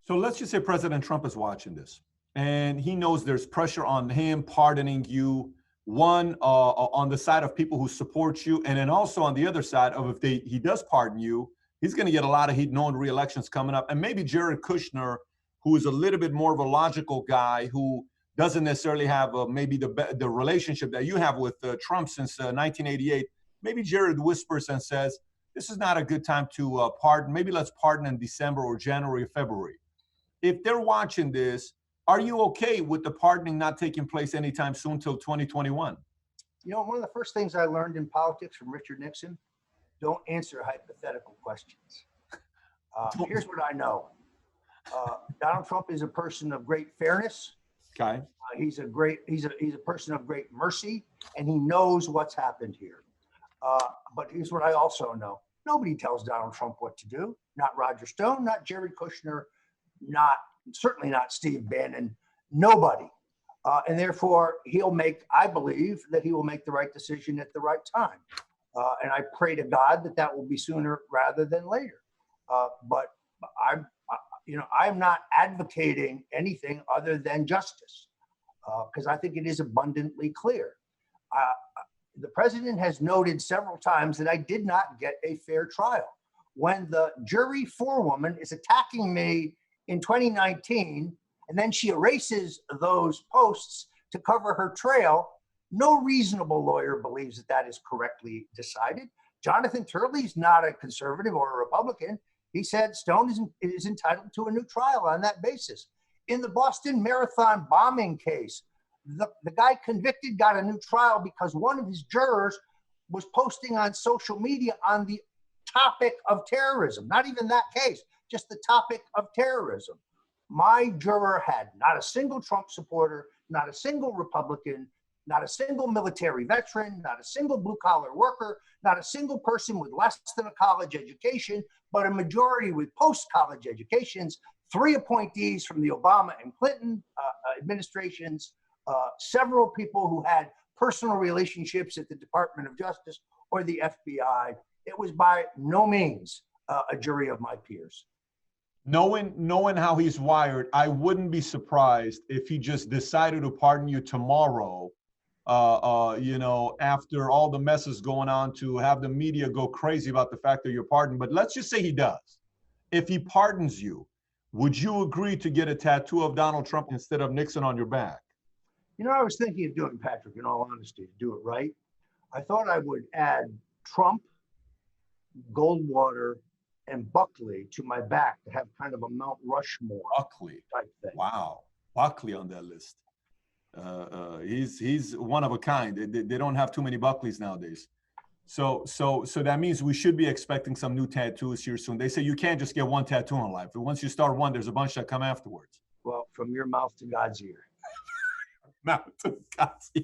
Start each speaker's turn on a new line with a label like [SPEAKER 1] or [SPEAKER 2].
[SPEAKER 1] So let's just say President Trump is watching this and he knows there's pressure on him pardoning you, one, on the side of people who support you, and then also on the other side of if he does pardon you, he's going to get a lot of heat knowing re-elections coming up. And maybe Jared Kushner, who is a little bit more of a logical guy who doesn't necessarily have maybe the relationship that you have with Trump since 1988, maybe Jared whispers and says, this is not a good time to pardon. Maybe let's pardon in December or January or February. If they're watching this, are you okay with the pardoning not taking place anytime soon till 2021?
[SPEAKER 2] You know, one of the first things I learned in politics from Richard Nixon, don't answer hypothetical questions. Here's what I know. Donald Trump is a person of great fairness.
[SPEAKER 1] Okay.
[SPEAKER 2] He's a person of great mercy, and he knows what's happened here. But here's what I also know. Nobody tells Donald Trump what to do. Not Roger Stone, not Jared Kushner, certainly not Steve Bannon, nobody. And therefore, I believe that he will make the right decision at the right time. And I pray to God that that will be sooner rather than later. But I'm not advocating anything other than justice, because I think it is abundantly clear. The president has noted several times that I did not get a fair trial. When the jury forewoman is attacking me in 2019, and then she erases those posts to cover her trail, no reasonable lawyer believes that that is correctly decided. Jonathan Turley's not a conservative or a Republican. He said Stone is entitled to a new trial on that basis. In the Boston Marathon bombing case, the guy convicted got a new trial because one of his jurors was posting on social media on the topic of terrorism, not even that case, just the topic of terrorism. My juror had not a single Trump supporter, not a single Republican, not a single military veteran, not a single blue-collar worker, not a single person with less than a college education, but a majority with post-college educations, 3 appointees from the Obama and Clinton administrations, several people who had personal relationships at the Department of Justice or the FBI. It was by no means a jury of my peers.
[SPEAKER 1] Knowing how he's wired, I wouldn't be surprised if he just decided to pardon you tomorrow, after all the mess is going on, to have the media go crazy about the fact that you're pardoned. But let's just say he does. If he pardons you, would you agree to get a tattoo of Donald Trump instead of Nixon on your back?
[SPEAKER 2] You know, I was thinking of doing, Patrick, in all honesty, to do it right. I thought I would add Trump, Goldwater, and Buckley to my back to have kind of a Mount Rushmore
[SPEAKER 1] Buckley
[SPEAKER 2] type thing.
[SPEAKER 1] Wow, Buckley on that list. He's one of a kind. They don't have too many Buckleys nowadays. So that means we should be expecting some new tattoos here soon. They say you can't just get one tattoo in life. Once you start one, there's a bunch that come afterwards.
[SPEAKER 2] Well, from your mouth to God's ear.
[SPEAKER 1] Mouth to God's ear.